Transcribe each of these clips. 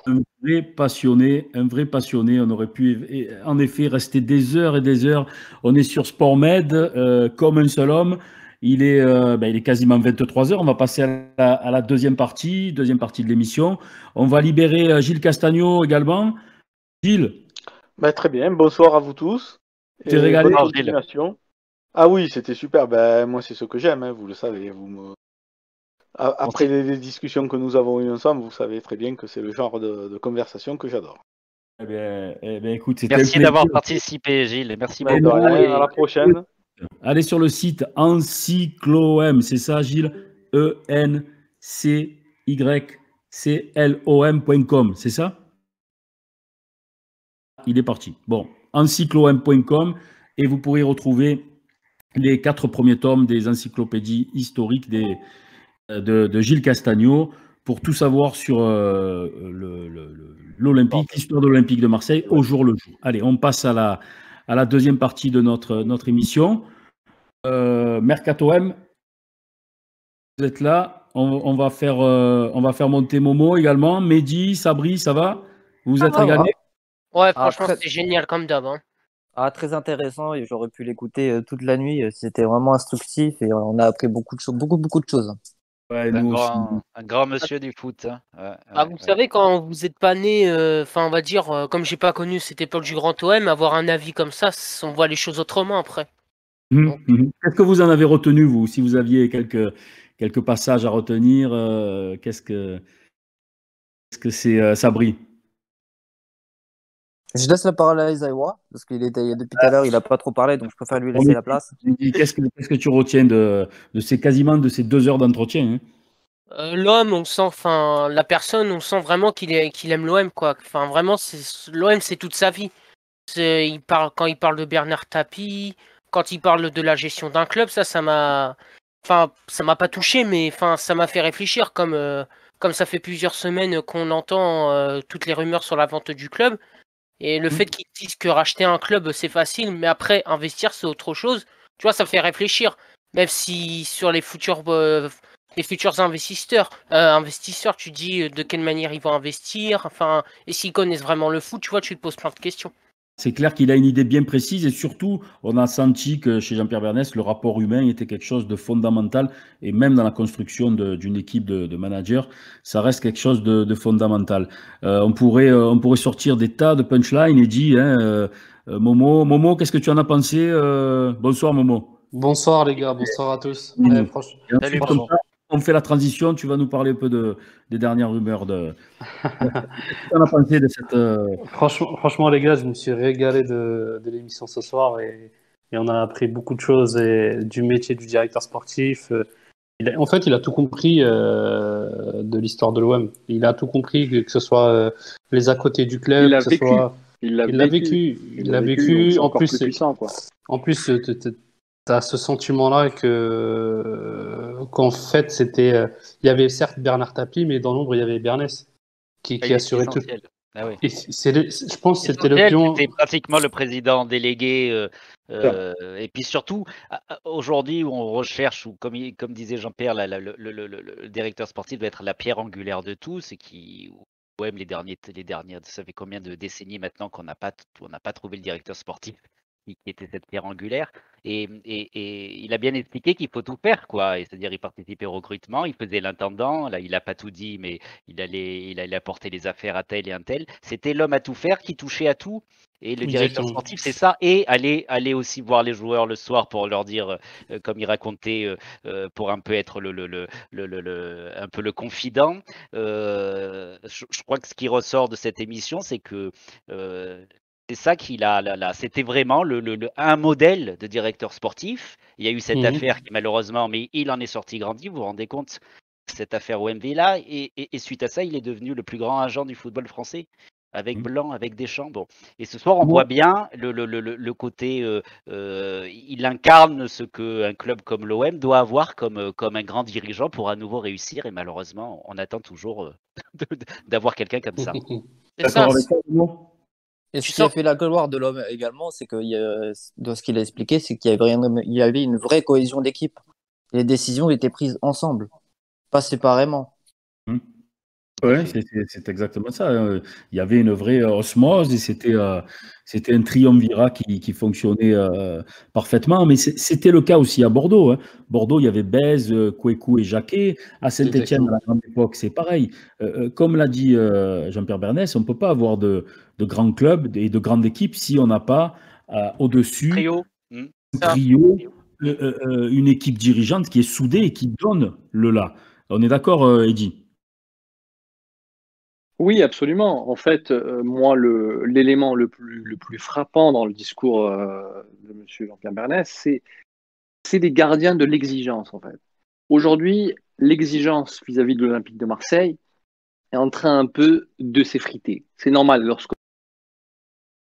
Un vrai passionné, un vrai passionné. On aurait pu en effet rester des heures et des heures. On est sur SportMed comme un seul homme. Il est quasiment 23 heures. On va passer à la deuxième partie de l'émission. On va libérer Gilles Castagno également. Gilles, Très bien, bonsoir à vous tous tu t'es et bonne régalé? continuation. Ah oui, c'était super. Moi, c'est ce que j'aime, hein, vous le savez. Après les discussions que nous avons eues ensemble, vous savez très bien que c'est le genre de conversation que j'adore. Écoute, c'était un Merci plaisir. d'avoir participé, Gilles. Merci De beaucoup. rien, à la prochaine. Allez sur le site Encyclom, c'est ça, Gilles? ENCYCLOM.com, c'est ça? Il est parti. Bon, encyclom.com et vous pourrez retrouver les 4 premiers tomes des encyclopédies historiques de Gilles Castagno pour tout savoir sur l'Olympique, l'histoire de l'Olympique de Marseille au jour le jour. Allez, on passe à la deuxième partie de notre émission. Mercato M, vous êtes là. On va faire monter Momo également. Mehdi, Sabri, ça va? Vous êtes régalés? Ouais, franchement, c'était génial comme d'hab. Très intéressant et j'aurais pu l'écouter toute la nuit. C'était vraiment instructif et on a appris beaucoup de choses, beaucoup de choses. Ouais, un grand monsieur du foot. Hein. Vous savez, quand vous n'êtes pas né, on va dire, comme j'ai pas connu cette époque du Grand OM, avoir un avis comme ça, on voit les choses autrement après. Qu'est-ce que vous en avez retenu, vous? Si vous aviez quelques passages à retenir, qu'est-ce que c'est, Sabri? Je laisse la parole à Isaïwa, parce qu'il était depuis tout à l'heure, il n'a pas trop parlé, donc je préfère lui laisser la place. Qu'est-ce que tu retiens de ces 2 heures d'entretien, hein? L'homme, on sent, la personne, on sent vraiment qu'il aime l'OM, quoi. Enfin, vraiment, l'OM, c'est toute sa vie. Quand il parle de Bernard Tapie, quand il parle de la gestion d'un club, ça m'a pas touché, mais ça m'a fait réfléchir, comme ça fait plusieurs semaines qu'on entend toutes les rumeurs sur la vente du club. Et le fait qu'ils disent que racheter un club, c'est facile, mais après, investir, c'est autre chose. Tu vois, ça fait réfléchir. Même si sur les futurs investisseurs, tu dis de quelle manière ils vont investir, et s'ils connaissent vraiment le foot, tu vois, tu te poses plein de questions. C'est clair qu'il a une idée bien précise et surtout, on a senti que chez Jean-Pierre Bernès, le rapport humain était quelque chose de fondamental et même dans la construction d'une équipe de managers, ça reste quelque chose de fondamental. On pourrait sortir des tas de punchlines et dire, hein, Momo, qu'est-ce que tu en as pensé? Bonsoir Momo. Bonsoir les gars, bonsoir à tous. Salut Comme Momo. ça, on fait la transition, tu vas nous parler un peu des dernières rumeurs Qu'est-ce que tu en as pensé de cette... Franchement les gars, je me suis régalé de l'émission ce soir et on a appris beaucoup de choses du métier du directeur sportif. En fait, il a tout compris de l'histoire de l'OM. Il a tout compris, que ce soit les à côté du club, que ce soit... Il l'a vécu. Il l'a vécu. En plus, puissant, quoi. En plus, t'as ce sentiment-là qu'en fait, il y avait certes Bernard Tapie, mais dans l'ombre, il y avait Bernès qui assurait tout. Ah oui. Et je pense que c'était le pion. C'était pratiquement le président délégué. Et puis surtout, aujourd'hui, où on recherche, ou comme disait Jean-Pierre, le directeur sportif doit être la pierre angulaire de tout, c'est qui. OM les dernières, ça fait combien de décennies maintenant qu'on n'a pas trouvé le directeur sportif qui était cette pierre angulaire, et il a bien expliqué qu'il faut tout faire, quoi. C'est-à-dire, il participait au recrutement, il faisait l'intendant, là il n'a pas tout dit, mais il allait apporter les affaires à tel et un tel. C'était l'homme à tout faire qui touchait à tout. Et le directeur sportif, c'est ça. Et aller aussi voir les joueurs le soir pour leur dire, comme il racontait, pour un peu être un peu le confident. Je crois que ce qui ressort de cette émission, c'est que c'est ça qu'il a là. C'était vraiment un modèle de directeur sportif. Il y a eu cette affaire qui malheureusement, mais il en est sorti grandi. Vous vous rendez compte, cette affaire OMV là, et suite à ça, il est devenu le plus grand agent du football français. Avec Blanc, avec Deschamps. Bon. Et ce soir, on voit bien le côté. Il incarne ce qu'un club comme l'OM doit avoir comme un grand dirigeant pour à nouveau réussir. Et malheureusement, on attend toujours d'avoir quelqu'un comme ça. C'est ça. Et ce qui a fait la gloire de l'homme également, c'est que de ce qu'il a expliqué, c'est qu'il y avait une vraie cohésion d'équipe. Les décisions étaient prises ensemble, pas séparément. Ouais, c'est exactement ça. Il y avait une vraie osmose et c'était un triumvirat qui fonctionnait parfaitement. Mais c'était le cas aussi à Bordeaux, hein. Bordeaux, il y avait Bèze, Kouékou et Jacquet. À Saint-Étienne, à la grande époque, c'est pareil. Comme l'a dit Jean-Pierre Bernès, on ne peut pas avoir de grands clubs et de grandes équipes si on n'a pas au-dessus Trio. un trio, une équipe dirigeante qui est soudée et qui donne le là. On est d'accord, Eddy? Oui, absolument. En fait, moi, l'élément le plus frappant dans le discours de M. Jean-Pierre Bernès, c'est les gardiens de l'exigence, en fait. Aujourd'hui, l'exigence vis-à-vis de l'Olympique de Marseille est en train un peu de s'effriter. C'est normal.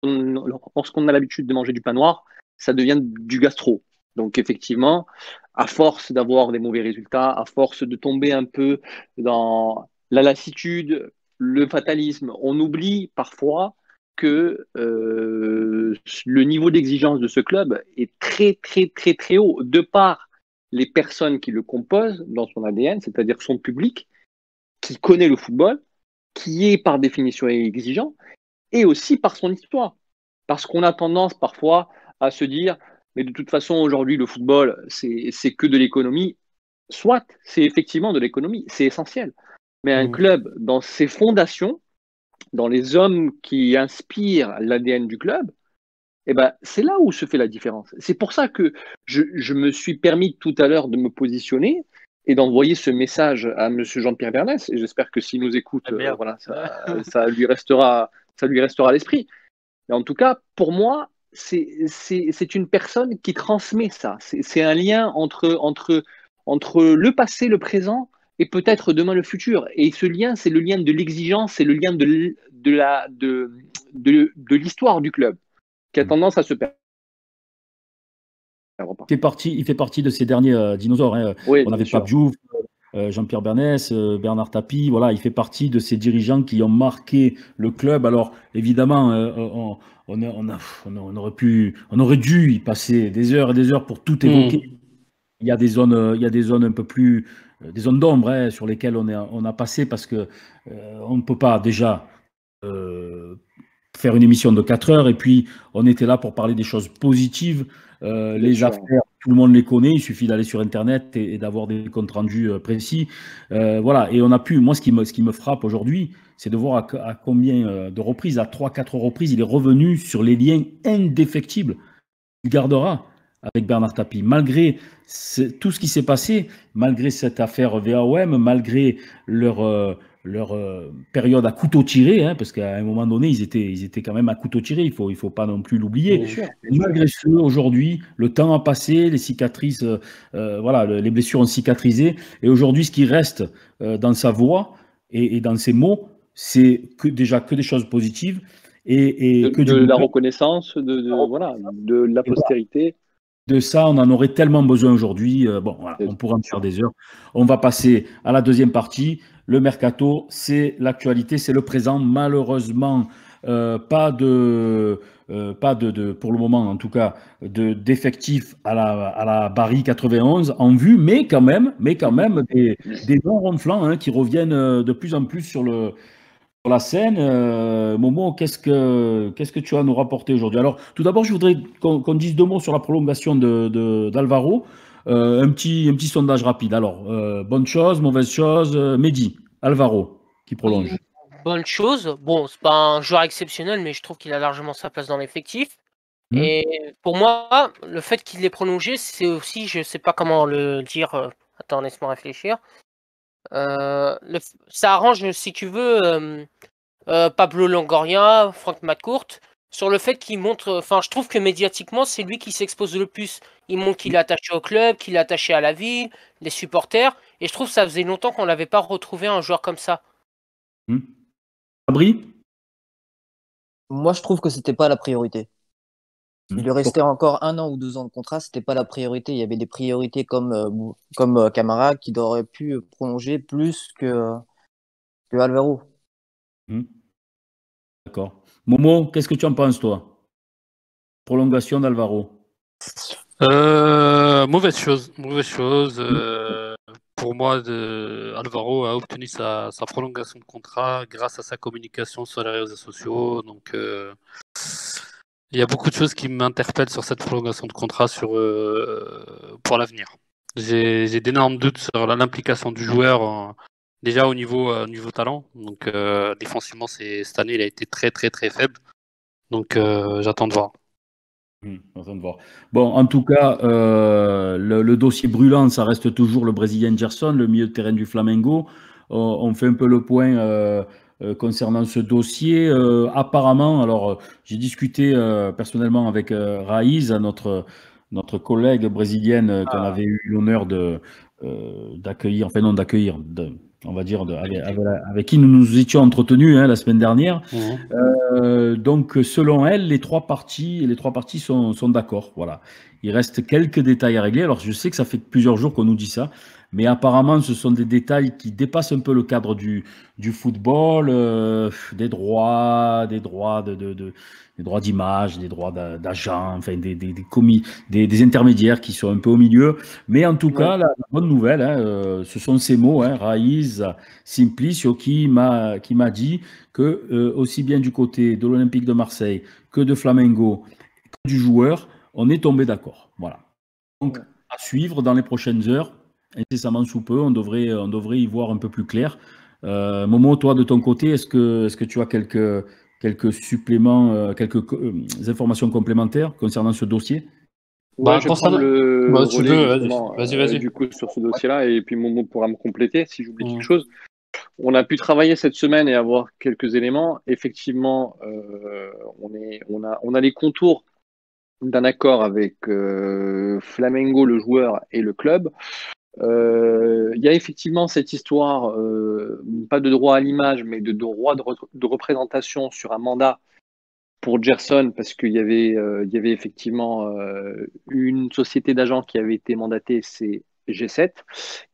Lorsqu'on a l'habitude de manger du pain noir, ça devient du gastro. Donc, effectivement, à force d'avoir des mauvais résultats, à force de tomber un peu dans la lassitude, le fatalisme, on oublie parfois que le niveau d'exigence de ce club est très, très, très, très haut, de par les personnes qui le composent dans son ADN, c'est-à-dire son public, qui connaît le football, qui est par définition exigeant, et aussi par son histoire. Parce qu'on a tendance parfois à se dire, mais de toute façon, aujourd'hui, le football, c'est que de l'économie. Soit, c'est effectivement de l'économie, c'est essentiel. Mais un club, dans ses fondations, dans les hommes qui inspirent l'ADN du club, eh ben, c'est là où se fait la différence. C'est pour ça que je me suis permis tout à l'heure de me positionner et d'envoyer ce message à M. Jean-Pierre Bernès. Et j'espère que s'il nous écoute, voilà, ça lui restera à l'esprit. Mais en tout cas, pour moi, c'est une personne qui transmet ça. C'est un lien entre le passé, le présent et peut-être demain le futur. Et ce lien, c'est le lien de l'exigence, c'est le lien de l'histoire du club qui a tendance à se perdre. Il fait partie de ces derniers dinosaures, hein. Oui, on avait bien sûr. Pape Diouf, Jean-Pierre Bernès, Bernard Tapie, voilà, il fait partie de ces dirigeants qui ont marqué le club. Alors évidemment, on aurait dû y passer des heures et des heures pour tout évoquer. Il y a des zones un peu plus, des zones d'ombre, hein, sur lesquelles on a passé parce que on ne peut pas déjà faire une émission de 4 heures et puis on était là pour parler des choses positives. Les affaires, tout le monde les connaît, il suffit d'aller sur Internet et d'avoir des comptes rendus précis. Voilà, et on a pu, moi ce qui me frappe aujourd'hui, c'est de voir à combien de reprises, à 3-4 reprises, il est revenu sur les liens indéfectibles qu'il gardera avec Bernard Tapie, malgré tout ce qui s'est passé, malgré cette affaire VAOM, malgré leur période à couteau tiré, hein, parce qu'à un moment donné, ils étaient quand même à couteau tiré, il faut pas non plus l'oublier. Malgré ce, aujourd'hui, le temps a passé, les cicatrices, voilà, les blessures ont cicatrisé, et aujourd'hui, ce qui reste dans sa voix et dans ses mots, c'est que des choses positives et que de la reconnaissance, de la postérité. De ça, on en aurait tellement besoin aujourd'hui. Bon, voilà, on pourra en faire des heures. On va passer à la deuxième partie. Le mercato, c'est l'actualité, c'est le présent. Malheureusement, pas de, pour le moment en tout cas, d'effectifs à la Barry 91 en vue, mais quand même des noms ronflants, hein, qui reviennent de plus en plus sur la scène. Momo, qu'est-ce que tu as à nous rapporter aujourd'hui? Alors, tout d'abord, je voudrais qu'on dise 2 mots sur la prolongation d'Alvaro. Un petit sondage rapide. Alors, bonne chose, mauvaise chose. Mehdi, Alvaro, qui prolonge. Bonne chose. Bon, c'est pas un joueur exceptionnel, mais je trouve qu'il a largement sa place dans l'effectif. Et pour moi, le fait qu'il l'ait prolongé, c'est aussi, je sais pas comment le dire. Attends, laisse-moi réfléchir. Ça arrange, si tu veux, Pablo Longoria, Franck McCourt, sur le fait qu'il montre. Enfin, je trouve que médiatiquement, c'est lui qui s'expose le plus. Il montre qu'il est attaché au club, qu'il est attaché à la ville, les supporters. Et je trouve que ça faisait longtemps qu'on n'avait pas retrouvé un joueur comme ça. Abri? Moi, je trouve que c'était pas la priorité. Il lui restait encore 1 an ou 2 ans de contrat, c'était pas la priorité. Il y avait des priorités comme Camara qui aurait pu prolonger plus que Alvaro. D'accord. Momo, qu'est-ce que tu en penses, toi? Prolongation d'Alvaro. Mauvaise chose. pour moi, Alvaro a obtenu sa prolongation de contrat grâce à sa communication sur les réseaux sociaux. Donc, il y a beaucoup de choses qui m'interpellent sur cette prolongation de contrat pour l'avenir. J'ai d'énormes doutes sur l'implication du joueur, déjà au niveau talent. Donc, défensivement, cette année, il a été très, très, très faible. Donc, j'attends de voir. Bon, en tout cas, le dossier brûlant, ça reste toujours le Brésilien Gerson, le milieu de terrain du Flamengo. On fait un peu le point concernant ce dossier. Apparemment, alors j'ai discuté personnellement avec Raïs, notre collègue brésilienne qu'on avait eu l'honneur d'accueillir, enfin non d'accueillir, on va dire, avec qui nous nous étions entretenus la semaine dernière. Donc, selon elle, les trois parties sont d'accord. Voilà. Il reste quelques détails à régler. Alors, je sais que ça fait plusieurs jours qu'on nous dit ça, mais apparemment, ce sont des détails qui dépassent un peu le cadre du football, des droits d'image, des droits d'agents, enfin des intermédiaires qui sont un peu au milieu. Mais en tout cas, la bonne nouvelle, ce sont ces mots, Raïs Simplicio, qui m'a dit que aussi bien du côté de l'Olympique de Marseille que de Flamengo, que du joueur, on est tombé d'accord. Voilà. Donc, à suivre dans les prochaines heures, incessamment sous peu, on devrait y voir un peu plus clair. Momo, toi, de ton côté, est-ce que tu as quelques suppléments, quelques informations complémentaires concernant ce dossier? Ouais, je vais prendre le relais, vas-y. Du coup, sur ce dossier-là, et puis Momo pourra me compléter si j'oublie quelque chose. On a pu travailler cette semaine et avoir quelques éléments. Effectivement, on a les contours d'un accord avec Flamengo, le joueur, et le club. Il y a effectivement cette histoire, pas de droit à l'image, mais de droit de représentation sur un mandat pour Gerson, parce qu'il y avait effectivement une société d'agents qui avait été mandatée, c'est G7,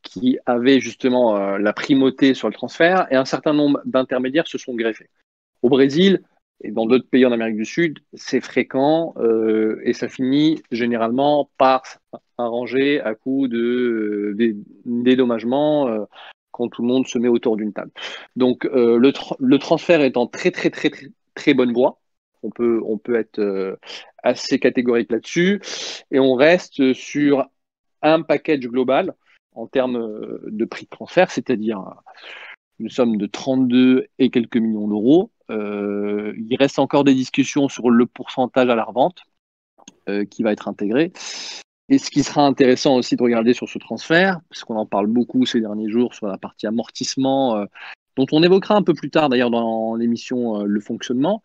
qui avait justement la primauté sur le transfert, et un certain nombre d'intermédiaires se sont greffés. Au Brésil et dans d'autres pays en Amérique du Sud, c'est fréquent, et ça finit généralement par arranger à coup de dédommagement quand tout le monde se met autour d'une table. Donc le transfert est en très très très très, très bonne voie. On peut être assez catégorique là-dessus, et on reste sur un package global en termes de prix de transfert, c'est-à-dire une somme de 32 et quelques millions d'euros. Il reste encore des discussions sur le pourcentage à la revente qui va être intégré. Et ce qui sera intéressant aussi de regarder sur ce transfert, parce qu'on en parle beaucoup ces derniers jours sur la partie amortissement, dont on évoquera un peu plus tard d'ailleurs dans l'émission le fonctionnement,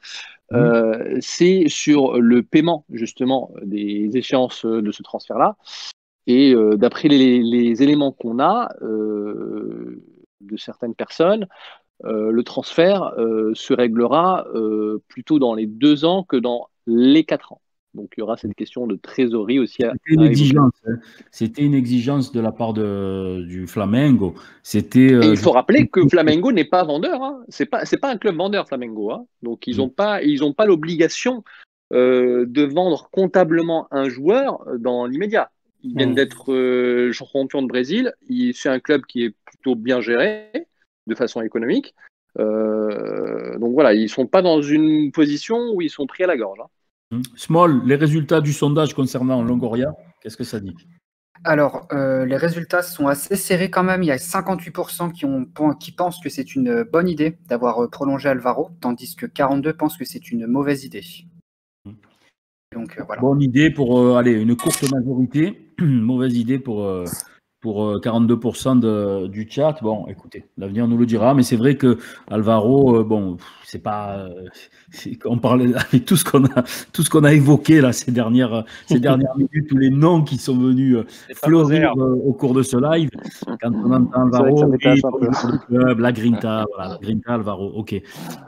c'est sur le paiement justement des échéances de ce transfert-là. Et d'après les éléments qu'on a de certaines personnes, le transfert se réglera plutôt dans les 2 ans que dans les 4 ans. Donc il y aura cette question de trésorerie aussi. C'était une exigence de la part du Flamengo. Et il faut rappeler que Flamengo n'est pas vendeur. Hein. C'est pas un club vendeur, Flamengo. Hein. Donc ils n'ont pas l'obligation de vendre comptablement un joueur dans l'immédiat. Ils viennent d'être champions de Brésil. C'est un club qui est plutôt bien géré de façon économique. Donc voilà, ils ne sont pas dans une position où ils sont pris à la gorge. Hein. Small, les résultats du sondage concernant Longoria, qu'est-ce que ça dit? Alors, les résultats sont assez serrés quand même. Il y a 58% qui pensent que c'est une bonne idée d'avoir prolongé Alvaro, tandis que 42% pensent que c'est une mauvaise idée. Donc, voilà. Bonne idée pour une courte majorité, mauvaise idée pour 42% du chat. Bon, écoutez, l'avenir nous le dira, mais c'est vrai que Alvaro, c'est pas. On parlait avec tout ce qu'on a évoqué là ces dernières minutes, tous les noms qui sont venus fleurir au cours de ce live. Quand on entend Alvaro, le club, la Grinta, voilà, la Grinta, Alvaro. Ok.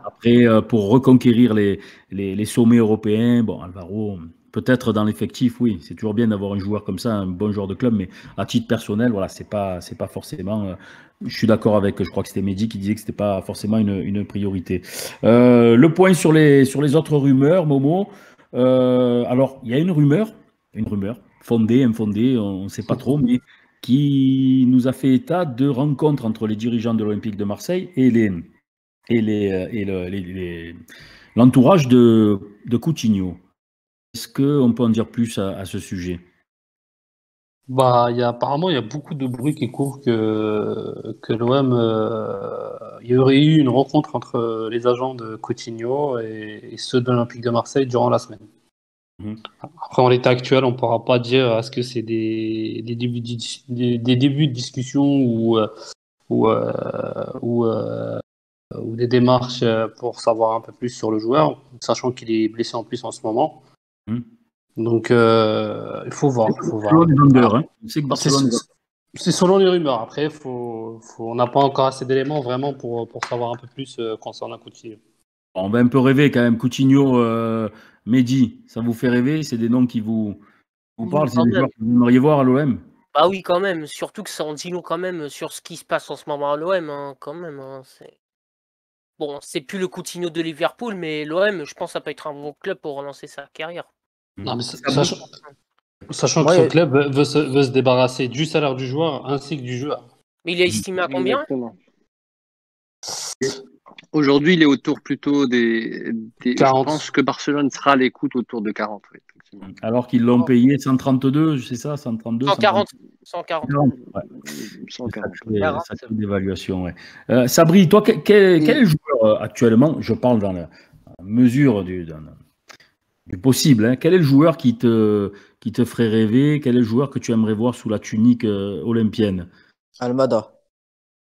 Après, pour reconquérir les sommets européens, bon, Alvaro. Peut-être dans l'effectif, oui, c'est toujours bien d'avoir un joueur comme ça, un bon joueur de club, mais à titre personnel, voilà, c'est pas forcément. Je suis d'accord avec, je crois que c'était Mehdi qui disait que c'était pas forcément une priorité. Le point sur les autres rumeurs, Momo. Alors, il y a une rumeur, fondée, infondée, on ne sait pas trop, mais qui nous a fait état de rencontres entre les dirigeants de l'Olympique de Marseille et l'entourage de Coutinho. Est-ce qu'on peut en dire plus à ce sujet? Apparemment, il y a beaucoup de bruit qui court que l'OM, il y aurait eu une rencontre entre les agents de Coutinho et ceux de l'Olympique de Marseille durant la semaine. Après, en l'état actuel, on ne pourra pas dire est-ce que c'est des débuts de discussion ou des démarches pour savoir un peu plus sur le joueur, sachant qu'il est blessé en plus en ce moment. Donc, il faut voir. Selon les vendeurs, hein. C'est selon les rumeurs. Après, on n'a pas encore assez d'éléments vraiment pour savoir un peu plus concernant Coutinho. On va un peu rêver quand même. Coutinho, Mehdi, ça vous fait rêver? C'est des noms qui vous parlent? C'est des joueurs que vous aimeriez voir à l'OM? Bah oui, quand même. Surtout que ça en dit long quand même sur ce qui se passe en ce moment à l'OM. Hein, quand même. Hein, bon, c'est plus le Coutinho de Liverpool, mais l'OM, je pense que ça peut être un bon club pour relancer sa carrière. Non, mais sachant que ce club veut se débarrasser du salaire du joueur ainsi que du joueur. Mais il est estimé à combien? Exactement. Aujourd'hui, il est autour plutôt des 40. Je pense que Barcelone sera à l'écoute autour de 40. Oui, alors qu'ils l'ont payé 132, c'est ça, 132 140. 140. 140. Ça fait d'évaluation, ouais. Sabri, toi, quel est le joueur actuellement, je parle dans la mesure du possible, hein, quel est le joueur qui te ferait rêver? Quel est le joueur que tu aimerais voir sous la tunique olympienne? Almada.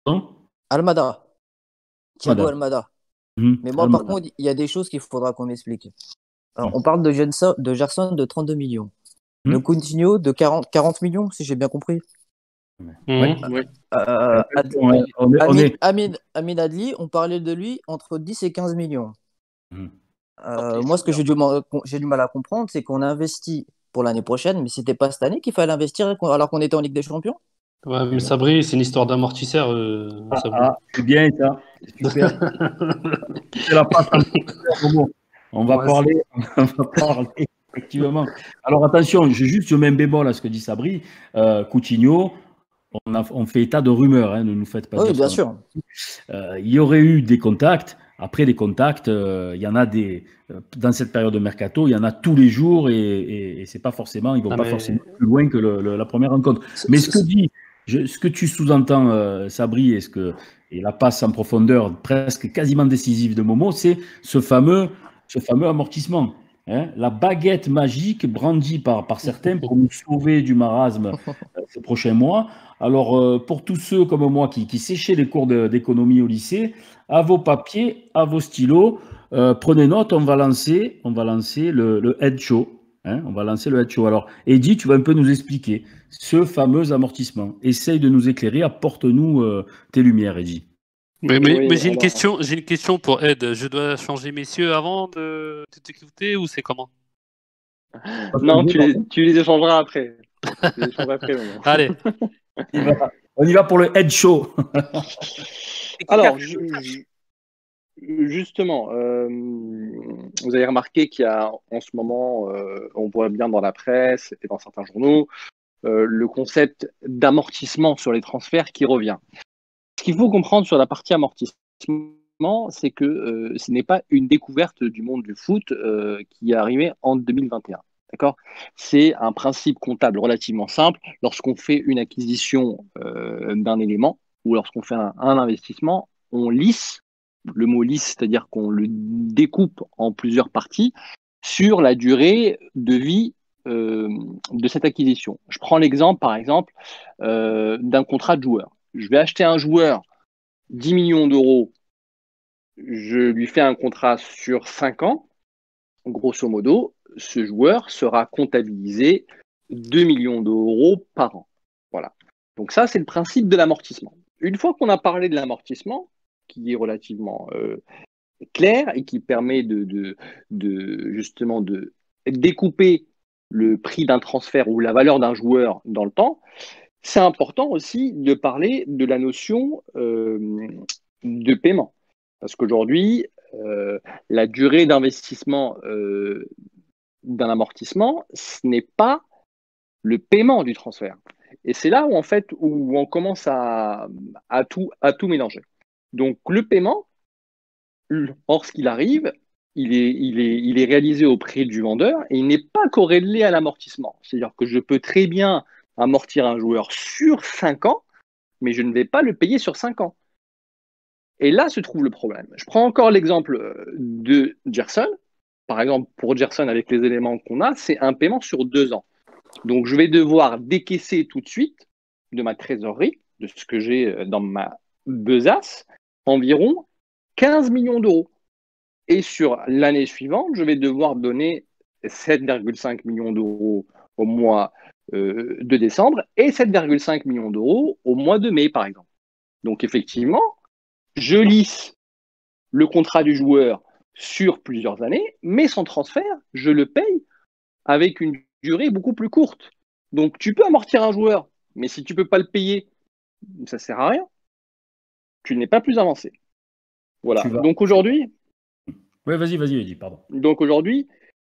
Non? Almada. Thiago Almada. Mais moi, par contre, il y a des choses qu'il faudra qu'on m'explique. On parle de Gerson de 32 millions. Le Coutinho de 40 millions, si j'ai bien compris. Amin Adli, on parlait de lui entre 10 et 15 millions. Moi, ce que j'ai du mal à comprendre, c'est qu'on a investi pour l'année prochaine, mais c'était pas cette année qu'il fallait investir alors qu'on était en Ligue des Champions. Ouais, mais Sabri, c'est une histoire d'amortisseur. C'est bien ça. C'est super. C'est la passe on va parler, effectivement. Alors attention, je mets un bémol à ce que dit Sabri. Coutinho, on fait état de rumeurs, hein, ne nous faites pas dire. Oui, bien sûr. Il y aurait eu des contacts. Après, les contacts, il y en a dans cette période de mercato, il y en a tous les jours et c'est pas forcément, ils vont pas forcément plus loin que la première rencontre. Mais ce que tu sous-entends, Sabri, et la passe en profondeur presque quasiment décisive de Momo, c'est ce fameux amortissement. Hein, la baguette magique brandie par certains pour nous sauver du marasme ces prochains mois. Alors, pour tous ceux comme moi qui séchaient les cours d'économie au lycée, à vos papiers, à vos stylos, prenez note, on va lancer le head show. Hein, on va lancer le head show. Alors, Eddy, tu vas un peu nous expliquer ce fameux amortissement. Essaye de nous éclairer, apporte-nous tes lumières, Eddy. Mais j'ai une question pour Ed. Je dois changer messieurs avant de t'écouter ou c'est comment? Non, tu les échangeras après. Allez. On y va pour le head show. Alors, justement, vous avez remarqué qu'il y a en ce moment, on voit bien dans la presse et dans certains journaux, le concept d'amortissement sur les transferts qui revient. Ce qu'il faut comprendre sur la partie amortissement, c'est que ce n'est pas une découverte du monde du foot qui est arrivée en 2021. D'accord ? C'est un principe comptable relativement simple. Lorsqu'on fait une acquisition d'un élément ou lorsqu'on fait un investissement, on lisse, le mot lisse, c'est-à-dire qu'on le découpe en plusieurs parties sur la durée de vie de cette acquisition. Je prends l'exemple, par exemple, d'un contrat de joueur. Je vais acheter un joueur 10 millions d'euros, je lui fais un contrat sur 5 ans, grosso modo, ce joueur sera comptabilisé 2 millions d'euros par an. Voilà. Donc ça, c'est le principe de l'amortissement. Une fois qu'on a parlé de l'amortissement, qui est relativement clair et qui permet justement de découper le prix d'un transfert ou la valeur d'un joueur dans le temps, c'est important aussi de parler de la notion de paiement. Parce qu'aujourd'hui, la durée d'investissement d'un amortissement, ce n'est pas le paiement du transfert. Et c'est là où, en fait, où on commence à tout mélanger. Donc, le paiement, lorsqu'il arrive, il est réalisé auprès du vendeur et il n'est pas corrélé à l'amortissement. C'est-à-dire que je peux très bien amortir un joueur sur 5 ans, mais je ne vais pas le payer sur 5 ans. Et là se trouve le problème. Je prends encore l'exemple de Gerson. Par exemple, pour Gerson, avec les éléments qu'on a, c'est un paiement sur 2 ans. Donc, je vais devoir décaisser tout de suite de ma trésorerie, de ce que j'ai dans ma besace, environ 15 millions d'euros. Et sur l'année suivante, je vais devoir donner 7,5 millions d'euros au mois de décembre et 7,5 millions d'euros au mois de mai, par exemple. Donc, effectivement, je lisse le contrat du joueur sur plusieurs années, mais son transfert, je le paye avec une durée beaucoup plus courte. Donc, tu peux amortir un joueur, mais si tu ne peux pas le payer, ça ne sert à rien. Tu n'es pas plus avancé. Voilà. Donc aujourd'hui, Ouais, vas-y, Eddy, pardon. donc aujourd'hui,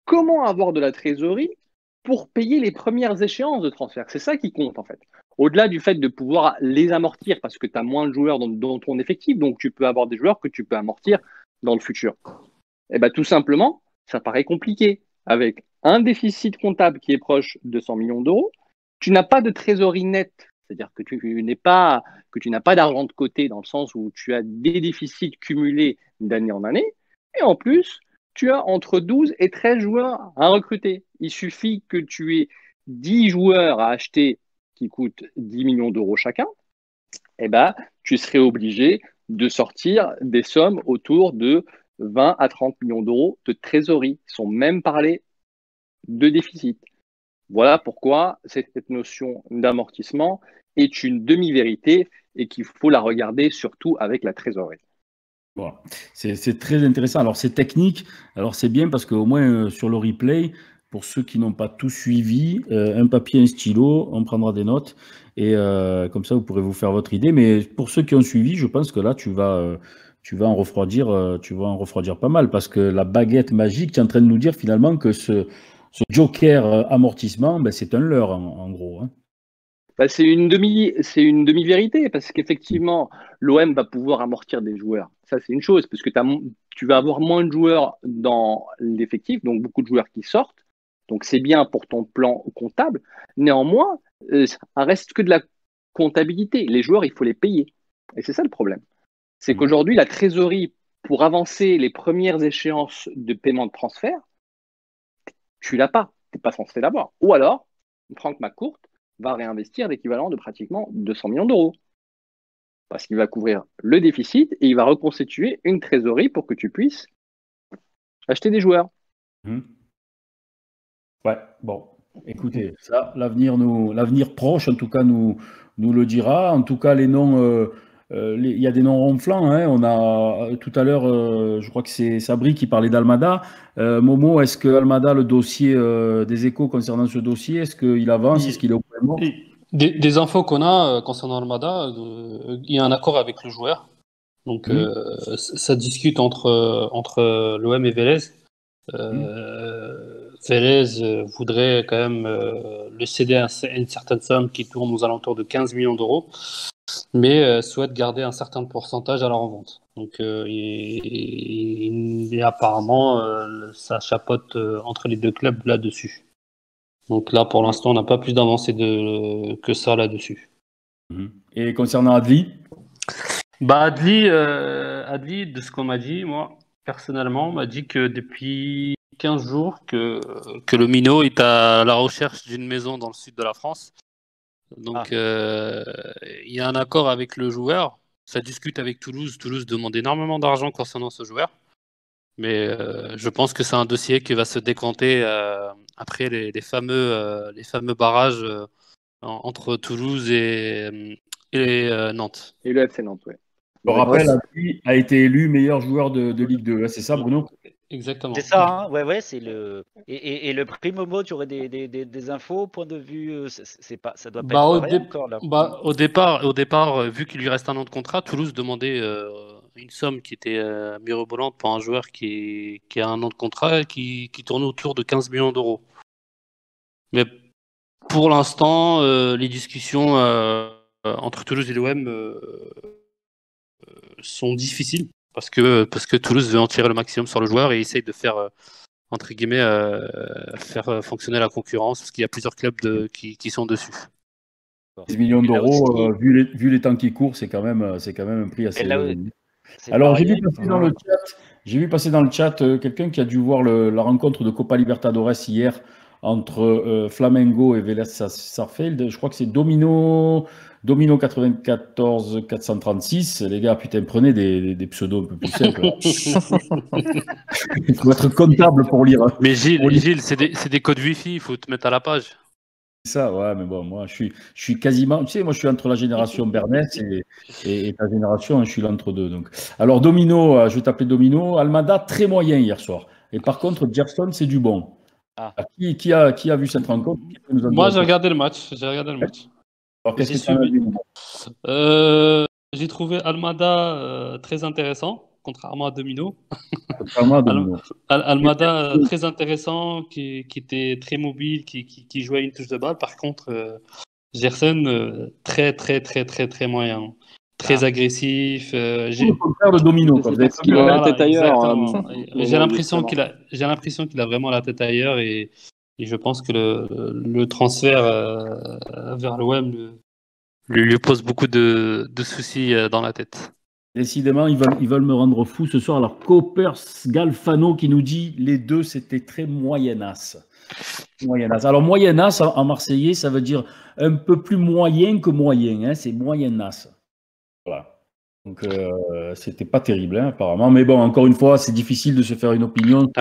comment avoir de la trésorerie pour payer les premières échéances de transfert? C'est ça qui compte en fait. Au-delà du fait de pouvoir les amortir parce que tu as moins de joueurs dans ton effectif, donc tu peux avoir des joueurs que tu peux amortir dans le futur. Et bien tout simplement, ça paraît compliqué. Avec un déficit comptable qui est proche de 100 millions d'euros, tu n'as pas de trésorerie nette. C'est-à-dire que tu n'as pas d'argent de côté dans le sens où tu as des déficits cumulés d'année en année. Et en plus, tu as entre 12 et 13 joueurs à recruter. Il suffit que tu aies 10 joueurs à acheter qui coûtent 10 millions d'euros chacun. Eh ben, tu serais obligé de sortir des sommes autour de 20 à 30 millions d'euros de trésorerie, sans même parler de déficit. Voilà pourquoi cette notion d'amortissement est une demi-vérité et qu'il faut la regarder surtout avec la trésorerie. Bon, c'est très intéressant. Alors, c'est technique. Alors, c'est bien parce qu'au moins, sur le replay, pour ceux qui n'ont pas tout suivi, un papier, un stylo, on prendra des notes. Et comme ça, vous pourrez vous faire votre idée. Mais pour ceux qui ont suivi, je pense que là, tu vas en refroidir pas mal. Parce que la baguette magique, tu es en train de nous dire finalement que ce joker amortissement, ben, c'est un leurre, en gros. Hein. Bah, c'est une demi-vérité parce qu'effectivement, l'OM va pouvoir amortir des joueurs. Ça, c'est une chose parce que tu vas avoir moins de joueurs dans l'effectif, donc beaucoup de joueurs qui sortent. Donc, c'est bien pour ton plan comptable. Néanmoins, ça reste que de la comptabilité. Les joueurs, il faut les payer. Et c'est ça le problème. C'est qu'aujourd'hui, la trésorerie, pour avancer les premières échéances de paiement de transfert, tu l'as pas. Tu n'es pas censé l'avoir. Ou alors, Franck McCourt va réinvestir l'équivalent de pratiquement 200 millions d'euros. Parce qu'il va couvrir le déficit et il va reconstituer une trésorerie pour que tu puisses acheter des joueurs. Ouais, bon, écoutez, ça, l'avenir proche, en tout cas, nous le dira. En tout cas, les noms, il y a des noms ronflants. Hein. On a tout à l'heure, je crois que c'est Sabri qui parlait d'Almada. Momo, est-ce que Almada, le dossier des Échos concernant ce dossier, est-ce qu'il avance? Est-ce qu'il est au point mort? Des infos qu'on a concernant Almada, il y a un accord avec le joueur. Donc, ça discute entre l'OM et Vélez. Vélez voudrait quand même le céder à une certaine somme qui tourne aux alentours de 15 millions d'euros, mais souhaite garder un certain pourcentage à la revente. Donc, et apparemment, ça chapote entre les deux clubs là-dessus. Donc là, pour l'instant, on n'a pas plus d'avancée que ça là-dessus. Et concernant Adli? Adli, de ce qu'on m'a dit, moi, personnellement, on m'a dit que depuis 15 jours que le minot est à la recherche d'une maison dans le sud de la France. Donc, il y a un accord avec le joueur. Ça discute avec Toulouse. Toulouse demande énormément d'argent concernant ce joueur. Mais je pense que c'est un dossier qui va se décanter après les fameux barrages entre Toulouse et Nantes. Et le FC Nantes, oui. Je rappelle, Adli a été élu meilleur joueur de Ligue 2. C'est ça, Bruno? Exactement. C'est ça, hein, ouais, c'est le. Et le prix Momo, tu aurais des infos, point de vue, c'est pas, ça doit pas être vrai encore là. Au départ, vu qu'il lui reste un an de contrat, Toulouse demandait une somme qui était mirobolante pour un joueur qui a un an de contrat et qui tournait autour de 15 millions d'euros. Mais pour l'instant, les discussions entre Toulouse et l'OM sont difficiles parce que Toulouse veut en tirer le maximum sur le joueur et essaye de faire, entre guillemets, faire fonctionner la concurrence parce qu'il y a plusieurs clubs qui sont dessus. 10 millions d'euros, vu les temps qui courent, c'est quand même un prix assez. Alors, j'ai vu passer dans le chat quelqu'un qui a dû voir la rencontre de Copa Libertadores hier entre Flamengo et Vélez Sarsfield. Je crois que c'est Domino 94 436. Les gars, putain, prenez des pseudos un peu plus simples. Il faut être comptable pour lire. Mais Gilles, c'est des codes Wi-Fi, il faut te mettre à la page. C'est ça, ouais, mais bon, moi, je suis quasiment, tu sais, moi, je suis entre la génération Bernès et ta génération, je suis l'entre-deux. Donc, alors, Domino, je vais t'appeler Domino. Almada, très moyen hier soir. Et par contre, Gerson, c'est du bon. Qui a vu cette rencontre? Moi, j'ai regardé le match. Alors, qu'est-ce que tu as vu? J'ai trouvé Almada très intéressant, contrairement à Domino. Almada très intéressant, qui était très mobile, qui jouait une touche de balle. Par contre, Gerson très très très très très moyen, très agressif. J'ai le contraire de Domino. J'ai l'impression qu'il a vraiment la tête ailleurs et je pense que le transfert vers l'OM lui pose beaucoup de soucis dans la tête. Décidément, ils veulent me rendre fou ce soir. Alors, Copers Galfano qui nous dit les deux, c'était très moyennasse. Alors, moyennasse en marseillais, ça veut dire un peu plus moyen que moyen. Hein, c'est moyennasse. Voilà. Donc, c'était pas terrible, hein, apparemment. Mais bon, encore une fois, c'est difficile de se faire une opinion.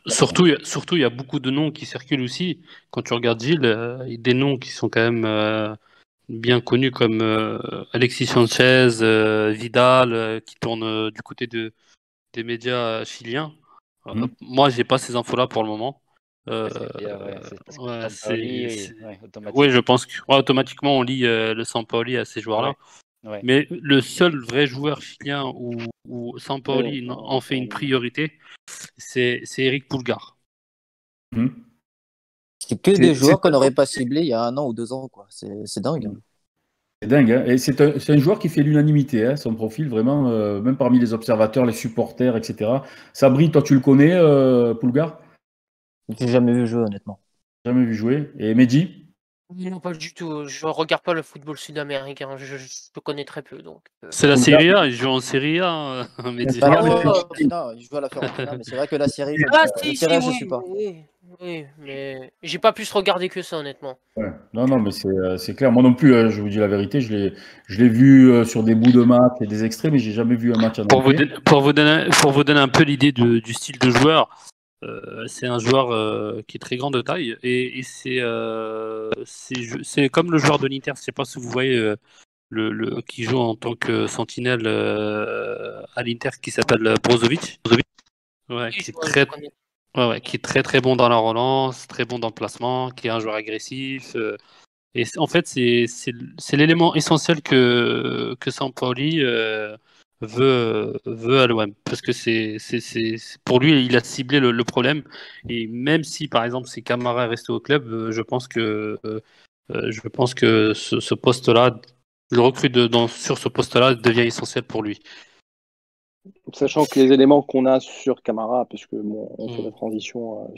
Surtout, il y a beaucoup de noms qui circulent aussi. Quand tu regardes Gilles, il y a des noms qui sont quand même bien connus comme Alexis Sanchez, Vidal, qui tournent du côté des médias chiliens. Moi, j'ai pas ces infos-là pour le moment. Je pense que automatiquement on lit le Sampaoli à ces joueurs-là. Ouais. Mais le seul vrai joueur chilien où Sampaoli en fait une priorité, c'est Eric Pulgar. C'est que des joueurs qu'on n'aurait pas ciblés il y a 1 an ou 2 ans, quoi. C'est dingue. Hein. C'est dingue, hein. Et c'est un joueur qui fait l'unanimité, hein, son profil, vraiment, même parmi les observateurs, les supporters, etc. Sabri, toi, tu le connais, Pulgar? Je n'ai jamais vu jouer, honnêtement. Jamais vu jouer. Et Mehdi? Non, pas du tout. Je regarde pas le football sud-américain. Je le connais très peu. Donc. C'est la Serie A, il joue en Serie A. Mehdi. Non, il joue à la Fiorentina, mais c'est vrai que la Serie A, je ne suis pas. Oui, mais j'ai pas pu se regarder que ça, honnêtement. Ouais. Non, mais c'est clair. Moi non plus, je vous dis la vérité, je l'ai vu sur des bouts de match et des extraits, mais j'ai jamais vu un match en entier. Pour vous donner un peu l'idée du style de joueur, c'est un joueur qui est très grand de taille et c'est comme le joueur de l'Inter, je sais pas si vous voyez qui joue en tant que sentinelle à l'Inter, qui s'appelle Brozovic. Qui est très très bon dans la relance, très bon dans le placement, qui est un joueur agressif. Et en fait, c'est l'élément essentiel que Sampaoli veut à l'OM, parce que c'est pour lui, il a ciblé le problème. Et même si par exemple si Camara est resté au club, je pense que ce poste-là, le recrue sur ce poste-là devient essentiel pour lui. Sachant que les éléments qu'on a sur Camara, puisque on fait la transition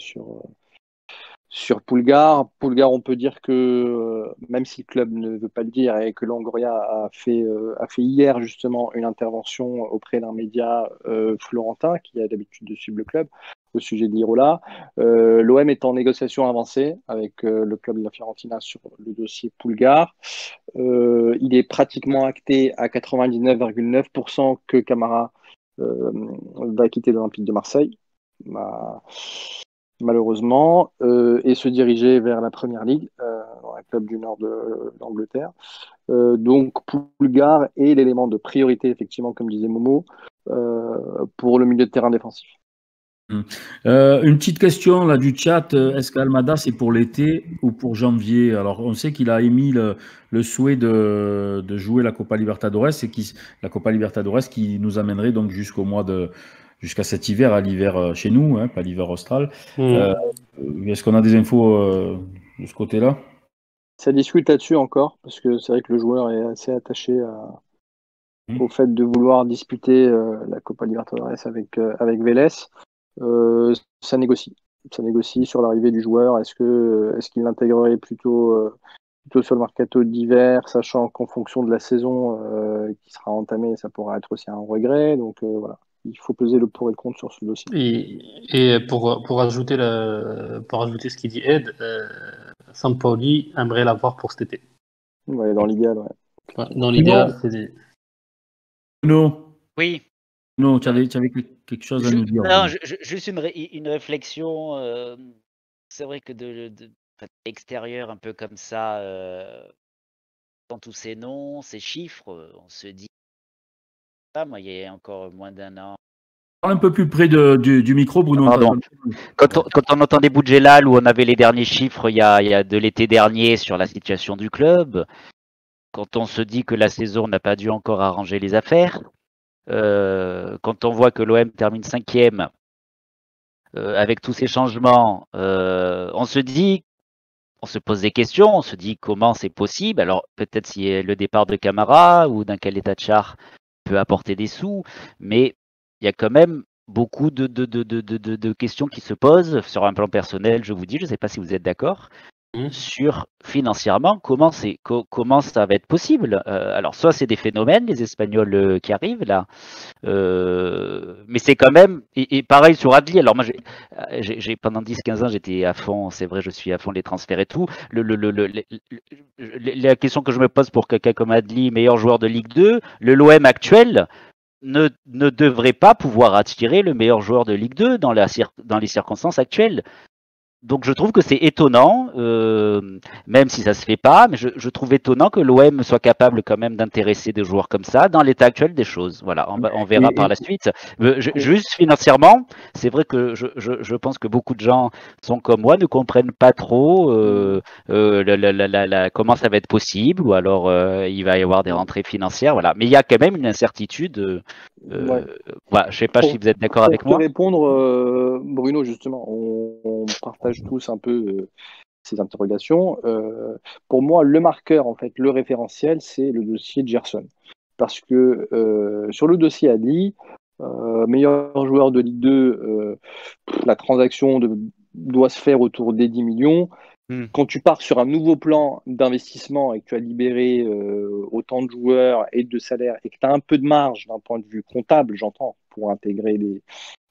sur Pulgar, on peut dire que même si le club ne veut pas le dire et que Longoria a fait hier justement une intervention auprès d'un média florentin qui a l'habitude de suivre le club au sujet de l'Irola, l'OM est en négociation avancée avec le club de la Fiorentina sur le dossier Pulgar. Il est pratiquement acté à 99,9% que Camara va quitter l'Olympique de Marseille. Malheureusement, et se diriger vers la Première Ligue, dans un club du nord d'Angleterre. Donc, Pulgar est l'élément de priorité, effectivement, comme disait Momo, pour le milieu de terrain défensif. Une petite question là du chat, est-ce qu'Almada c'est pour l'été ou pour janvier? Alors on sait qu'il a émis le souhait de jouer la Copa Libertadores et la Copa Libertadores qui nous amènerait donc jusqu'au mois jusqu'à cet hiver, à l'hiver chez nous, hein, pas l'hiver austral. Est-ce qu'on a des infos de ce côté-là? Ça discute là-dessus encore, parce que c'est vrai que le joueur est assez attaché au fait de vouloir disputer la Copa Libertadores avec Vélez. Ça négocie. Ça négocie sur l'arrivée du joueur. Est-ce qu'il l'intégrerait plutôt sur le mercato d'hiver, sachant qu'en fonction de la saison qui sera entamée, ça pourra être aussi un regret. Donc voilà, il faut peser le pour et le contre sur ce dossier. Et pour ajouter ce qu'il dit Ed, Sampaoli aimerait l'avoir pour cet été. Ouais, dans l'idéal, ouais. Dans l'idéal, c'est Non. Oui. Non, tu avais quelque chose à nous dire. Non, juste une réflexion. C'est vrai que de l'extérieur, un peu comme ça, dans tous ces noms, ces chiffres, on se dit, moi, il y a encore moins d'un an. Parle un peu plus près du micro, Bruno. Pardon. Quand on entendait Boudjelal, où on avait les derniers chiffres il y a de l'été dernier sur la situation du club, quand on se dit que la saison n'a pas dû encore arranger les affaires, quand on voit que l'OM termine 5e, avec tous ces changements, on se pose des questions, on se dit comment c'est possible. Alors peut-être si le départ de Camara ou d'un Khaled Char peut apporter des sous, mais il y a quand même beaucoup de questions qui se posent sur un plan personnel, je vous dis, je ne sais pas si vous êtes d'accord, sur financièrement, comment ça va être possible. Alors soit c'est des phénomènes, les Espagnols qui arrivent là, mais c'est quand même, et pareil sur Adli. Alors moi j'ai pendant 10-15 ans j'étais à fond, c'est vrai, je suis à fond les transferts et tout. La question que je me pose pour quelqu'un comme Adli, meilleur joueur de Ligue 2, l'OM actuel ne devrait pas pouvoir attirer le meilleur joueur de Ligue 2 dans les circonstances actuelles. Donc je trouve que c'est étonnant, même si ça ne se fait pas, mais je trouve étonnant que l'OM soit capable quand même d'intéresser des joueurs comme ça dans l'état actuel des choses. Voilà, on verra par la suite. Juste financièrement, c'est vrai que je pense que beaucoup de gens sont comme moi, ne comprennent pas trop comment ça va être possible, ou alors il va y avoir des rentrées financières. Voilà. Mais il y a quand même une incertitude. Voilà, je ne sais pas si vous êtes d'accord avec moi. Pour répondre, Bruno, justement, on partage tous un peu ces interrogations. Pour moi, le marqueur, en fait, le référentiel, c'est le dossier de Gerson. Parce que sur le dossier Adli, meilleur joueur de Ligue 2, la transaction doit se faire autour des 10 millions. Quand tu pars sur un nouveau plan d'investissement et que tu as libéré autant de joueurs et de salaires et que tu as un peu de marge d'un point de vue comptable, j'entends, pour intégrer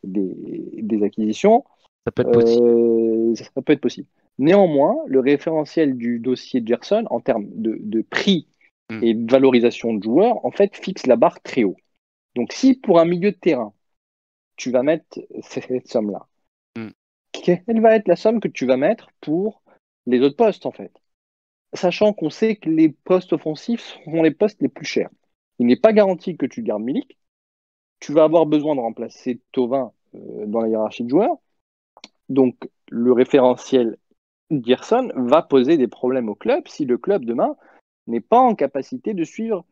des acquisitions, ça peut être possible. Néanmoins, le référentiel du dossier de Gerson en termes de prix et de valorisation de joueurs, en fait, fixe la barre très haut. Donc si pour un milieu de terrain, tu vas mettre cette somme-là, quelle va être la somme que tu vas mettre pour les autres postes, en fait, sachant qu'on sait que les postes offensifs seront les postes les plus chers. Il n'est pas garanti que tu gardes Milik. Tu vas avoir besoin de remplacer Thauvin dans la hiérarchie de joueurs. Donc, le référentiel Gerson va poser des problèmes au club si le club, demain, n'est pas en capacité de suivre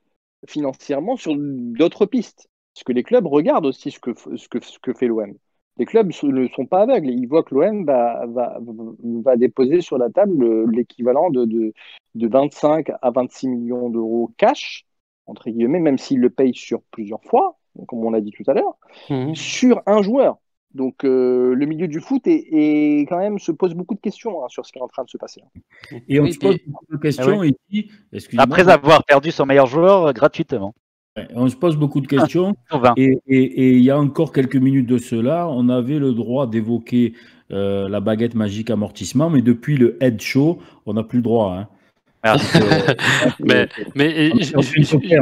financièrement sur d'autres pistes. Parce que les clubs regardent aussi ce que fait l'OM. Les clubs ne sont pas aveugles. Ils voient que l'OM va déposer sur la table l'équivalent de 25 à 26 millions d'euros cash, entre guillemets, même s'ils le payent sur plusieurs fois, comme on l'a dit tout à l'heure, sur un joueur. Donc le milieu du foot est quand même se pose beaucoup de questions sur ce qui est en train de se passer. Et on se pose beaucoup de questions ici. Après avoir perdu son meilleur joueur gratuitement. On se pose beaucoup de questions et il y a encore quelques minutes de cela, on avait le droit d'évoquer la baguette magique amortissement, mais depuis le head show, on n'a plus le droit. Hein.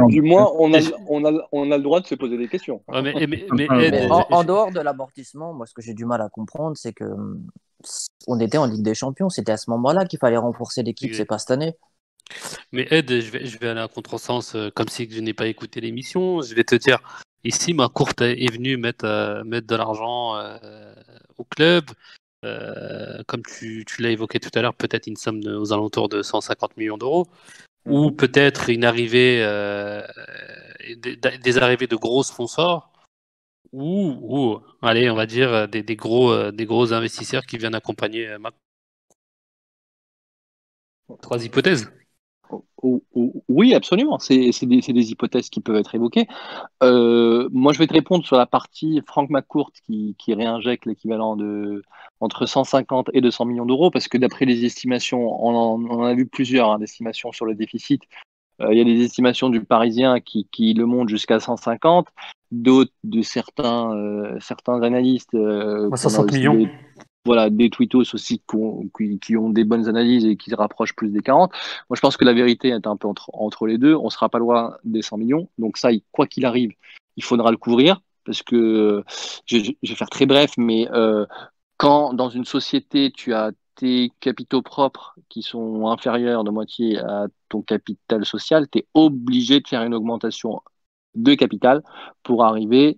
Du moins, on a le droit de se poser des questions. En dehors de l'amortissement, moi, ce que j'ai du mal à comprendre, c'est que on était en Ligue des Champions. C'était à ce moment-là qu'il fallait renforcer l'équipe, c'est pas cette année. Mais Ed, je vais aller à contresens, comme si je n'ai pas écouté l'émission. Je vais te dire, ici, ma courte est venue mettre de l'argent au club. Comme tu l'as évoqué tout à l'heure, peut-être une somme aux alentours de 150 millions d'euros, ou peut-être une arrivée, des arrivées de gros sponsors. Allez, on va dire des gros investisseurs qui viennent accompagner Macron. 3 hypothèses. Oui, absolument. C'est des hypothèses qui peuvent être évoquées. Moi, je vais te répondre sur la partie Frank McCourt qui réinjecte l'équivalent de entre 150 et 200 millions d'euros, parce que d'après les estimations, on en a vu plusieurs d'estimations sur le déficit. Il y a des estimations du Parisien qui le montent jusqu'à 150, d'autres de certains analystes. 60 millions. Voilà, des tweetos aussi qui ont des bonnes analyses et qui se rapprochent plus des 40. Moi, je pense que la vérité est un peu entre les deux. On ne sera pas loin des 100 millions. Donc ça, quoi qu'il arrive, il faudra le couvrir. Parce que, je vais faire très bref, mais quand dans une société, tu as tes capitaux propres qui sont inférieurs de moitié à ton capital social, tu es obligé de faire une augmentation de capital pour arriver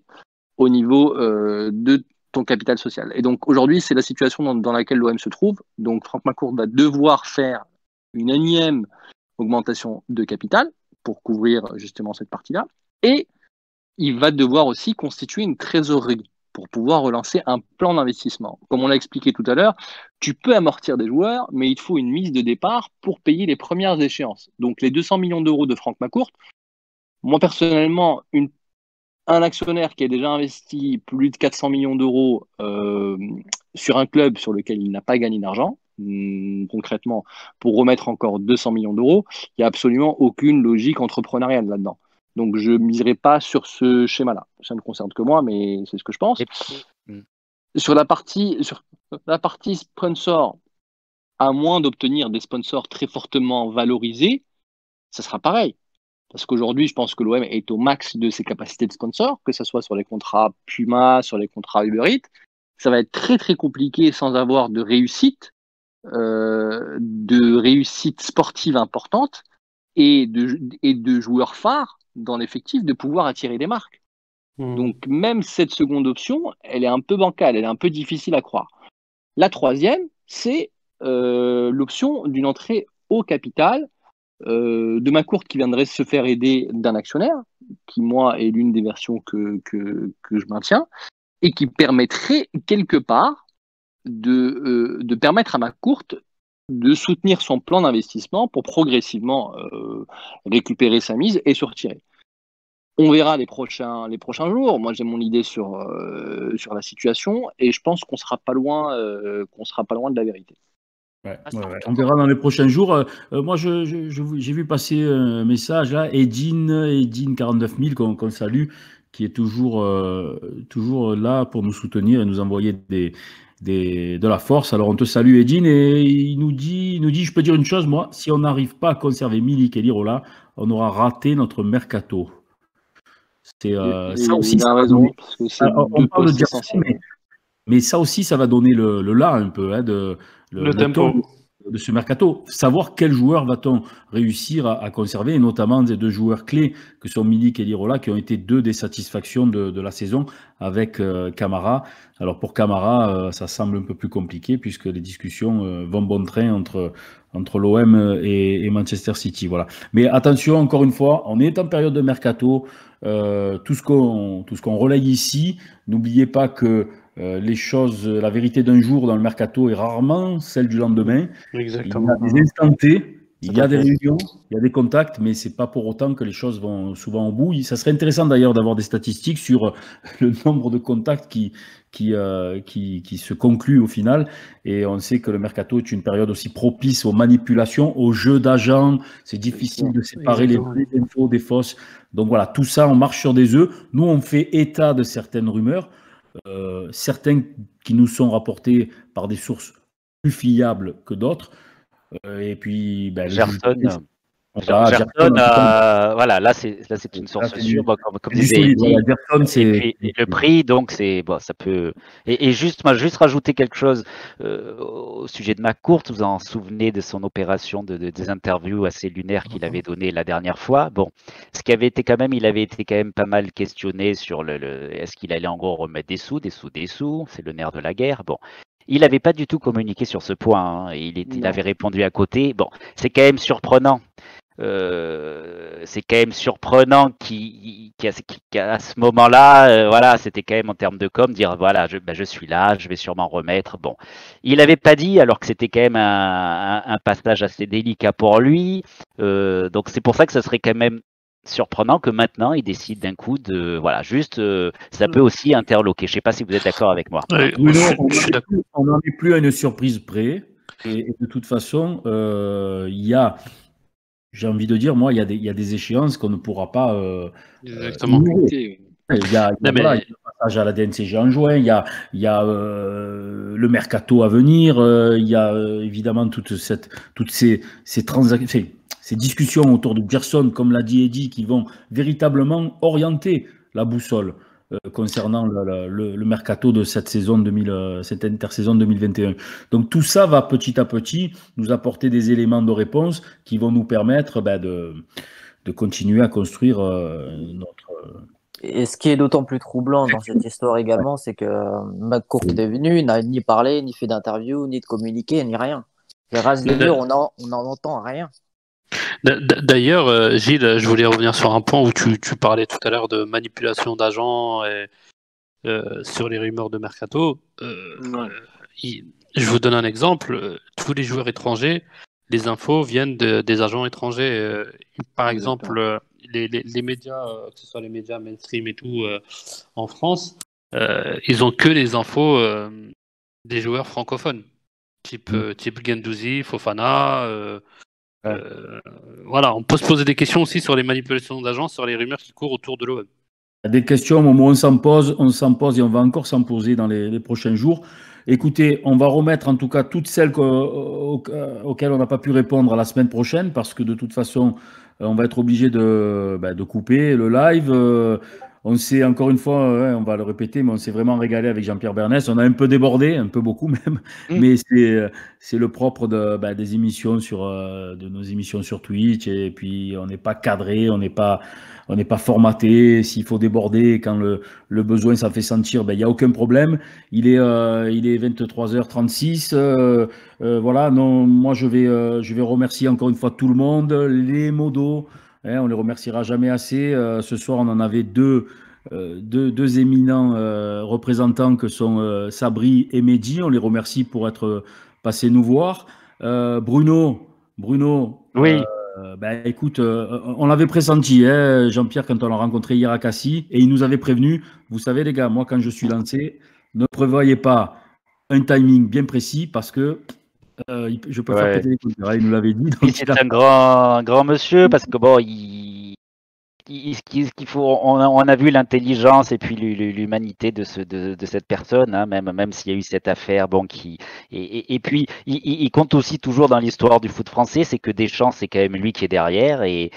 au niveau de ton capital social. Et donc aujourd'hui, c'est la situation dans laquelle l'OM se trouve. Donc Franck McCourt va devoir faire une énième augmentation de capital pour couvrir justement cette partie-là. Et il va devoir aussi constituer une trésorerie pour pouvoir relancer un plan d'investissement. Comme on l'a expliqué tout à l'heure, tu peux amortir des joueurs, mais il faut une mise de départ pour payer les premières échéances. Donc les 200 millions d'euros de Franck McCourt, moi personnellement, un actionnaire qui a déjà investi plus de 400 millions d'euros sur un club sur lequel il n'a pas gagné d'argent, concrètement, pour remettre encore 200 millions d'euros, il n'y a absolument aucune logique entrepreneuriale là-dedans. Donc je ne miserai pas sur ce schéma-là. Ça ne concerne que moi, mais c'est ce que je pense. Sur la partie sponsor, à moins d'obtenir des sponsors très fortement valorisés, ça sera pareil. Parce qu'aujourd'hui, je pense que l'OM est au max de ses capacités de sponsor, que ce soit sur les contrats Puma, sur les contrats Uber Eats. Ça va être très très compliqué sans avoir de réussite sportive importante et de joueurs phares dans l'effectif de pouvoir attirer des marques. Donc même cette seconde option, elle est un peu bancale, elle est un peu difficile à croire. La troisième, c'est l'option d'une entrée au capital de McCourt qui viendrait se faire aider d'un actionnaire, qui moi est l'une des versions que je maintiens, et qui permettrait quelque part de permettre à McCourt de soutenir son plan d'investissement pour progressivement récupérer sa mise et se retirer. On verra les prochains jours. Moi, j'ai mon idée sur la situation et je pense qu'on sera pas loin de la vérité. Ouais. On verra dans les prochains jours. Moi, j'ai vu passer un message là, Edine 49 000 qu'on salue, qui est toujours là pour nous soutenir et nous envoyer de la force. Alors on te salue, Edine, et il nous dit, je peux dire une chose, moi, si on n'arrive pas à conserver Milik et Lirola, on aura raté notre mercato. C'est ça aussi. Il a raison, parce que c'est on parle de Gerson, mais ça aussi, ça va donner le là un peu le tempo de ce mercato. Savoir quel joueur va-t-on réussir à conserver, et notamment des deux joueurs clés que sont Milik et Lirola, qui ont été deux des satisfactions de la saison avec Camara. Alors pour Camara, ça semble un peu plus compliqué puisque les discussions vont bon train entre l'OM et Manchester City. Voilà. Mais attention, encore une fois, on est en période de mercato. Tout ce qu'on relaye ici, n'oubliez pas que la vérité d'un jour dans le mercato est rarement celle du lendemain. Exactement. Il y a des instants T, il y a des réunions, il y a des contacts, mais c'est pas pour autant que les choses vont souvent au bout. Ça serait intéressant d'ailleurs d'avoir des statistiques sur le nombre de contacts qui se concluent au final. Et on sait que le mercato est une période aussi propice aux manipulations, aux jeux d'agents. C'est difficile de séparer les vraies infos des fausses. Donc voilà, tout ça, on marche sur des œufs. Nous, on fait état de certaines rumeurs. Certains qui nous sont rapportés par des sources plus fiables que d'autres. Et puis, Gerson, voilà, là c'est une source sûre, comme disait Eddy. Et le prix, donc c'est bon, ça peut. Et juste rajouter quelque chose au sujet de McCourt. Vous en souvenez de son opération des interviews assez lunaires qu'il avait donné la dernière fois. Bon, il avait été quand même pas mal questionné sur est-ce qu'il allait en gros remettre des sous, c'est le nerf de la guerre. Bon. Il n'avait pas du tout communiqué sur ce point. Il avait répondu à côté. Bon, c'est quand même surprenant c'est quand même surprenant qu'à ce moment-là, voilà, c'était quand même en termes de com, dire voilà, je suis là, je vais sûrement remettre. Bon, il n'avait pas dit, alors que c'était quand même un passage assez délicat pour lui. Donc c'est pour ça que ce serait quand même surprenant que maintenant il décide d'un coup de voilà, juste ça peut aussi interloquer. Je ne sais pas si vous êtes d'accord avec moi. Oui, on n'en est plus à une surprise près. Et de toute façon, il y a, j'ai envie de dire, moi, il y a des échéances qu'on ne pourra pas Exactement. ignorer. Il y a le passage à la DNCG en juin, il y a le mercato à venir, il y a évidemment toutes ces transactions, ces discussions autour de Gerson, comme l'a dit Eddy, qui vont véritablement orienter la boussole concernant le mercato de cette saison cette intersaison 2021. Donc tout ça va petit à petit nous apporter des éléments de réponse qui vont nous permettre de continuer à construire notre... Et ce qui est d'autant plus troublant dans cette histoire également, c'est que McCourt est venu, n'a ni parlé, ni fait d'interview, ni de communiqué, ni rien. Les races de mur, on n'en entend rien. D'ailleurs, Gilles, je voulais revenir sur un point où tu parlais tout à l'heure de manipulation d'agents et, sur les rumeurs de mercato. Je vous donne un exemple. Tous les joueurs étrangers, les infos viennent des agents étrangers. Par exemple, les médias, que ce soit les médias mainstream et tout en France, ils ont que les infos des joueurs francophones, type Guendouzi, Fofana. Voilà, on peut se poser des questions aussi sur les manipulations d'agents, sur les rumeurs qui courent autour de l'OM. Il y a des questions au moment où on s'en pose et on va encore s'en poser dans les prochains jours. Écoutez, on va remettre en tout cas toutes celles auxquelles on n'a pas pu répondre à la semaine prochaine, parce que de toute façon, on va être obligé de couper le live. On s'est, encore une fois, on va le répéter, mais on s'est vraiment régalé avec Jean-Pierre Bernès. On a un peu débordé, un peu beaucoup même, mais c'est le propre des émissions de nos émissions sur Twitch. Et puis, on n'est pas cadré, on n'est pas formaté. S'il faut déborder quand le besoin s'en fait sentir, il n'y a aucun problème. Il est 23h36. Voilà, non, moi je vais remercier encore une fois tout le monde, les modos. On les remerciera jamais assez. Ce soir, on en avait deux éminents représentants que sont Sabri et Mehdi. On les remercie pour être passés nous voir. Bruno. Oui. Écoute, on l'avait pressenti, Jean-Pierre, quand on l'a rencontré hier à Cassis, et il nous avait prévenu. Vous savez, les gars, moi, quand je suis lancé, ne prévoyez pas un timing bien précis parce que je peux faire péter les compteurs. Il nous l'avait dit. C'est un grand monsieur parce que bon, ce qu'il faut, on a vu l'intelligence et puis l'humanité de cette personne, hein, même s'il y a eu cette affaire, bon, et puis il compte aussi toujours dans l'histoire du foot français, c'est que Deschamps, c'est quand même lui qui est derrière, et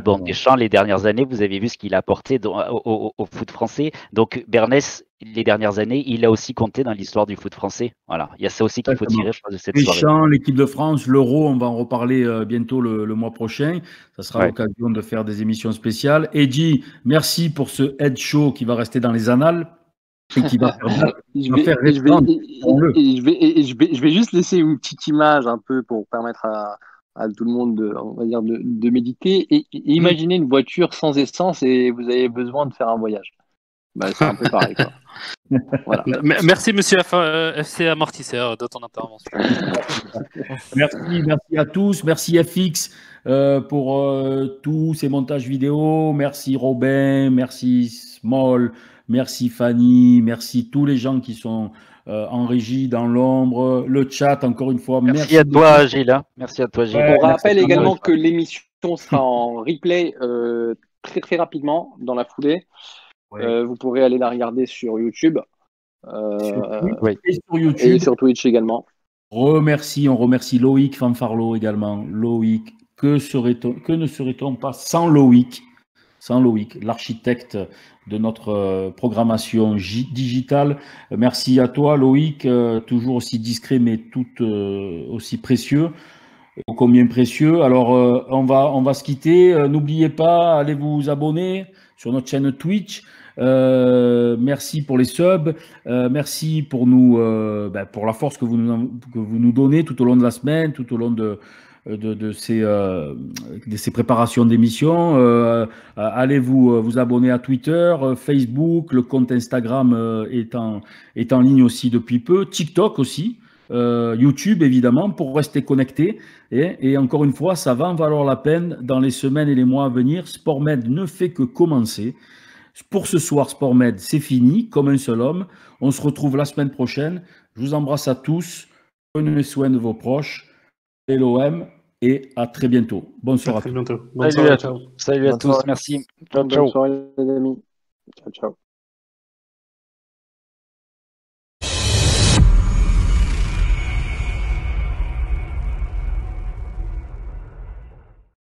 bon, Deschamps, les dernières années, vous avez vu ce qu'il a apporté au foot français. Donc Bernès, les dernières années, il a aussi compté dans l'histoire du foot français. Voilà, il y a ça aussi qu'il faut tirer, je pense, de cette soirée. Deschamps, l'équipe de France, l'Euro, on va en reparler bientôt le mois prochain. Ça sera l'occasion de faire des émissions spéciales. Eddy, merci pour ce head show qui va rester dans les annales et qui va faire Je vais juste laisser une petite image un peu pour permettre à tout le monde de méditer. Et imaginez une voiture sans essence et vous avez besoin de faire un voyage. C'est un peu pareil, quoi. Voilà. Merci, monsieur FC Amortisseur, de ton intervention. Merci à tous. Merci FX pour tous ces montages vidéo. Merci Robin, merci Small, merci Fanny, merci tous les gens qui sont en régie, dans l'ombre, le chat, encore une fois. Merci à toi, Gilles. Merci à toi, Gilles. On rappelle également que l'émission sera en replay très très rapidement dans la foulée. Vous pourrez aller la regarder sur YouTube. Et sur Twitch également. On remercie Loïc Fanfarlo également. Loïc, que ne serait-on pas sans Loïc, l'architecte de notre programmation digitale. Merci à toi, Loïc, toujours aussi discret mais tout aussi précieux. Ô combien précieux. Alors, on va se quitter. N'oubliez pas, allez vous abonner sur notre chaîne Twitch. Merci pour les subs, merci pour pour la force que vous nous donnez tout au long de la semaine, tout au long de de ces préparations d'émissions. Allez vous abonner à Twitter, Facebook, le compte Instagram est en ligne aussi depuis peu, TikTok aussi, YouTube évidemment, pour rester connecté. Et encore une fois, ça va en valoir la peine dans les semaines et les mois à venir. SportMed ne fait que commencer. Pour ce soir, SportMed, c'est fini, comme un seul homme. On se retrouve la semaine prochaine. Je vous embrasse à tous. Prenez soin de vos proches. LOM et à très bientôt. Bonsoir à tous. bientôt. Salut à tous. Salut à tous. Merci. Ciao, ciao. Bonne soirée, les amis. Ciao, ciao.